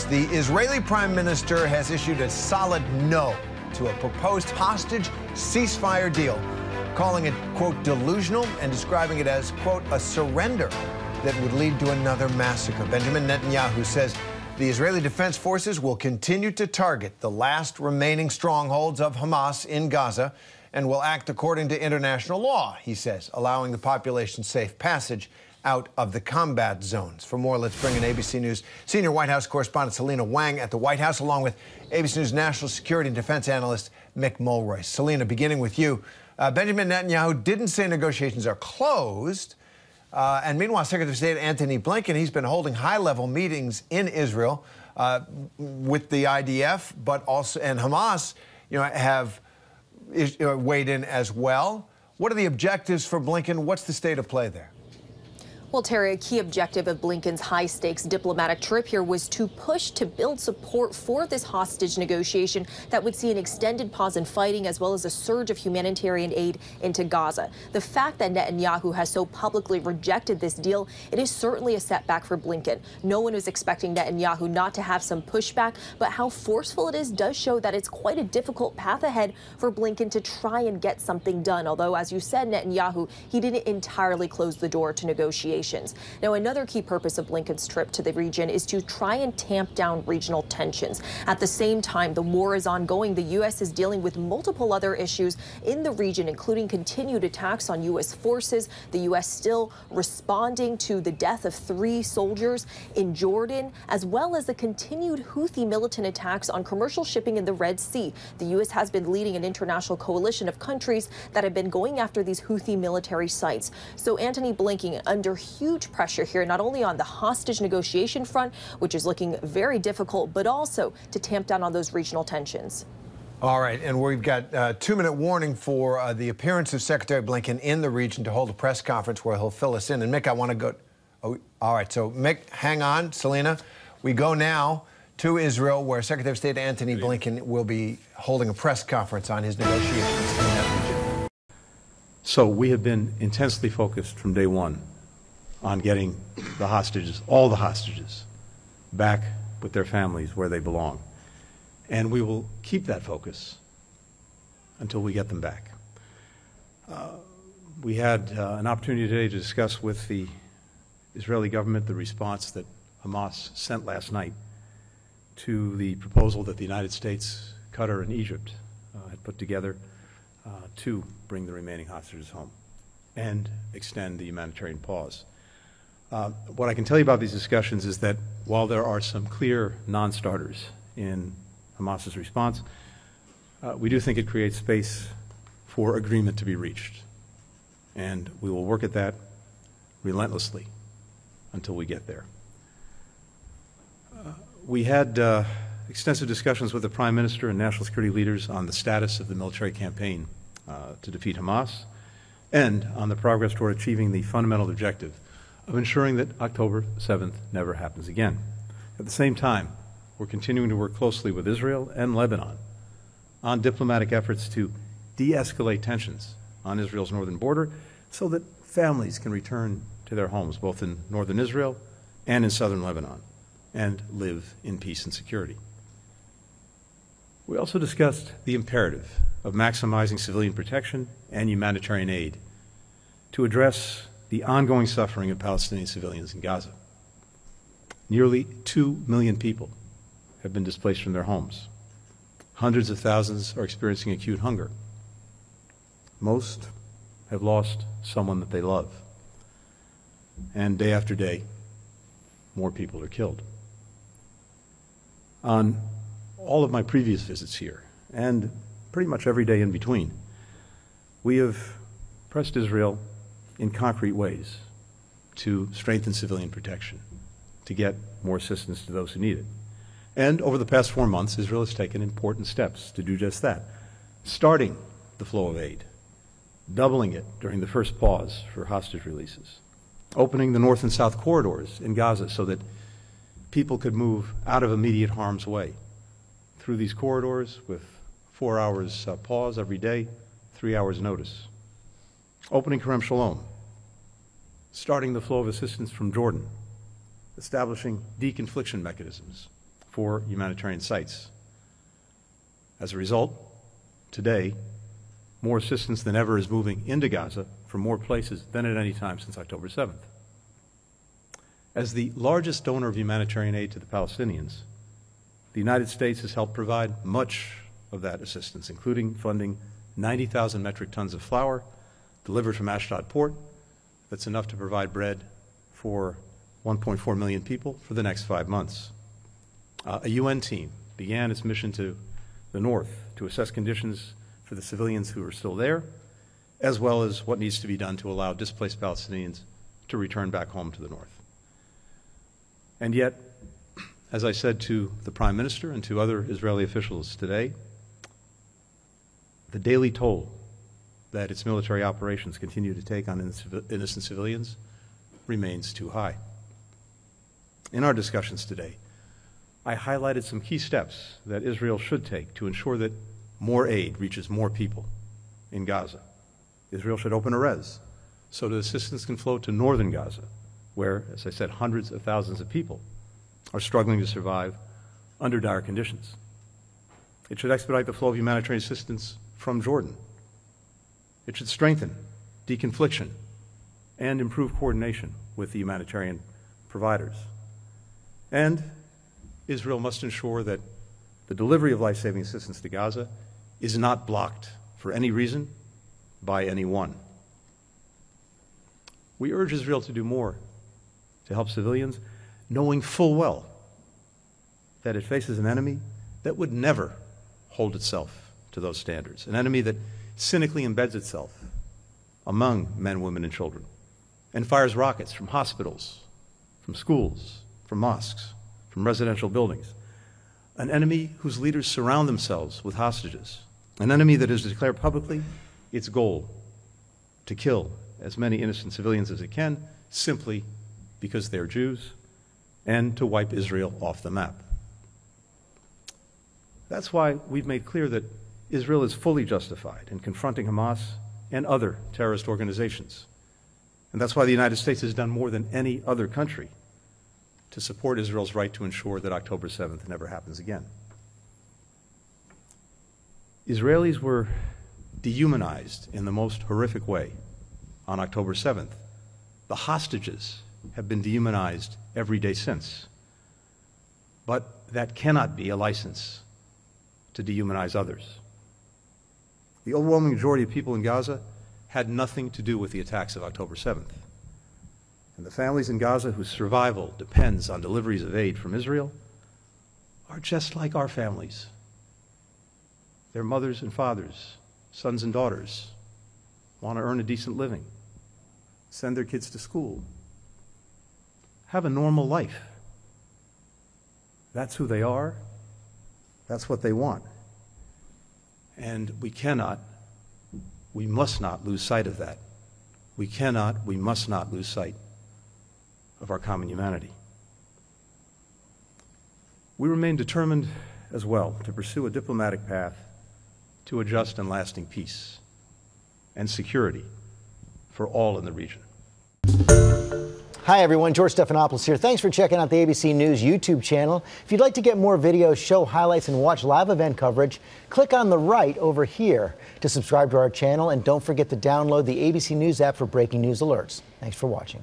The Israeli Prime Minister has issued a solid no to a proposed hostage ceasefire deal, calling it, quote, delusional, and describing it as, quote, a surrender that would lead to another massacre. Benjamin Netanyahu says the Israeli Defense Forces will continue to target the last remaining strongholds of Hamas in Gaza and will act according to international law, he says, allowing the population safe passage out of the combat zones. For more, let's bring in ABC News senior White House correspondent Selena Wang at the White House, along with ABC News national security and defense analyst Mick Mulroy. Selena, beginning with you. Benjamin Netanyahu didn't say negotiations are closed. And meanwhile, Secretary of State Antony Blinken, he's been holding high-level meetings in Israel with the IDF, but also, and Hamas, have weighed in as well. What are the objectives for Blinken? What's the state of play there? Well, Terry, a key objective of Blinken's high-stakes diplomatic trip here was to push to build support for this hostage negotiation that would see an extended pause in fighting as well as a surge of humanitarian aid into Gaza. The fact that Netanyahu has so publicly rejected this deal, it is certainly a setback for Blinken. No one was expecting Netanyahu not to have some pushback, but how forceful it is does show that it's quite a difficult path ahead for Blinken to try and get something done. Although, as you said, Netanyahu, he didn't entirely close the door to negotiations. Now, another key purpose of Blinken's trip to the region is to try and tamp down regional tensions. At the same time, the war is ongoing. The U.S. is dealing with multiple other issues in the region, including continued attacks on U.S. forces, the U.S. still responding to the death of 3 soldiers in Jordan, as well as the continued Houthi militant attacks on commercial shipping in the Red Sea. The U.S. has been leading an international coalition of countries that have been going after these Houthi military sites. So Antony Blinken under huge pressure here, not only on the hostage negotiation front, which is looking very difficult, but also to tamp down on those regional tensions. All right, and we've got a 2-minute warning for the appearance of Secretary Blinken in the region to hold a press conference where he'll fill us in. And Mick, I want to go. Oh, all right, so Mick, hang on, Selena. We go now to Israel, where Secretary of State Antony Blinken will be holding a press conference on his negotiations in that region. So we have been intensely focused from day one on getting the hostages, all the hostages, back with their families where they belong. And we will keep that focus until we get them back. We had an opportunity today to discuss with the Israeli government the response that Hamas sent last night to the proposal that the United States, Qatar, and Egypt had put together to bring the remaining hostages home and extend the humanitarian pause. What I can tell you about these discussions is that while there are some clear non-starters in Hamas's response, we do think it creates space for agreement to be reached. And we will work at that relentlessly until we get there. We had extensive discussions with the Prime Minister and national security leaders on the status of the military campaign to defeat Hamas and on the progress toward achieving the fundamental objective of ensuring that October 7th never happens again. At the same time, we're continuing to work closely with Israel and Lebanon on diplomatic efforts to de-escalate tensions on Israel's northern border so that families can return to their homes, both in northern Israel and in southern Lebanon, and live in peace and security. We also discussed the imperative of maximizing civilian protection and humanitarian aid to address the ongoing suffering of Palestinian civilians in Gaza. Nearly 2 million people have been displaced from their homes. Hundreds of thousands are experiencing acute hunger. Most have lost someone that they love. And day after day, more people are killed. On all of my previous visits here, and pretty much every day in between, we have pressed Israel in concrete ways to strengthen civilian protection, to get more assistance to those who need it. And over the past 4 months, Israel has taken important steps to do just that, starting the flow of aid, doubling it during the first pause for hostage releases, opening the north and south corridors in Gaza so that people could move out of immediate harm's way through these corridors with 4 hours pause every day, 3 hours notice. Opening Kerem Shalom, starting the flow of assistance from Jordan, establishing deconfliction mechanisms for humanitarian sites. As a result, today, more assistance than ever is moving into Gaza from more places than at any time since October 7th. As the largest donor of humanitarian aid to the Palestinians, the United States has helped provide much of that assistance, including funding 90,000 metric tons of flour delivered from Ashdod port. That's enough to provide bread for 1.4 million people for the next 5 months. A UN team began its mission to the north to assess conditions for the civilians who are still there, as well as what needs to be done to allow displaced Palestinians to return back home to the north. And yet, as I said to the Prime Minister and to other Israeli officials today, the daily toll that its military operations continue to take on innocent civilians remains too high. In our discussions today, I highlighted some key steps that Israel should take to ensure that more aid reaches more people in Gaza. Israel should open Erez so that assistance can flow to northern Gaza, where, as I said, hundreds of thousands of people are struggling to survive under dire conditions. It should expedite the flow of humanitarian assistance from Jordan. It should strengthen deconfliction and improve coordination with the humanitarian providers. And Israel must ensure that the delivery of life-saving assistance to Gaza is not blocked for any reason by anyone. We urge Israel to do more to help civilians, knowing full well that it faces an enemy that would never hold itself to those standards, an enemy that cynically embeds itself among men, women, and children, and fires rockets from hospitals, from schools, from mosques, from residential buildings, an enemy whose leaders surround themselves with hostages, an enemy that has declared publicly its goal to kill as many innocent civilians as it can simply because they're Jews, and to wipe Israel off the map. That's why we've made clear that Israel is fully justified in confronting Hamas and other terrorist organizations. And that's why the United States has done more than any other country to support Israel's right to ensure that October 7th never happens again. Israelis were dehumanized in the most horrific way on October 7th. The hostages have been dehumanized every day since. But that cannot be a license to dehumanize others. The overwhelming majority of people in Gaza had nothing to do with the attacks of October 7th. And the families in Gaza whose survival depends on deliveries of aid from Israel are just like our families. Their mothers and fathers, sons and daughters, want to earn a decent living, send their kids to school, have a normal life. That's who they are. That's what they want. And we must not lose sight of that. We must not lose sight of our common humanity. We remain determined as well to pursue a diplomatic path to a just and lasting peace and security for all in the region. Hi everyone, George Stephanopoulos here. Thanks for checking out the ABC News YouTube channel. If you'd like to get more videos, show highlights, and watch live event coverage, click on the right over here to subscribe to our channel, and don't forget to download the ABC News app for breaking news alerts. Thanks for watching.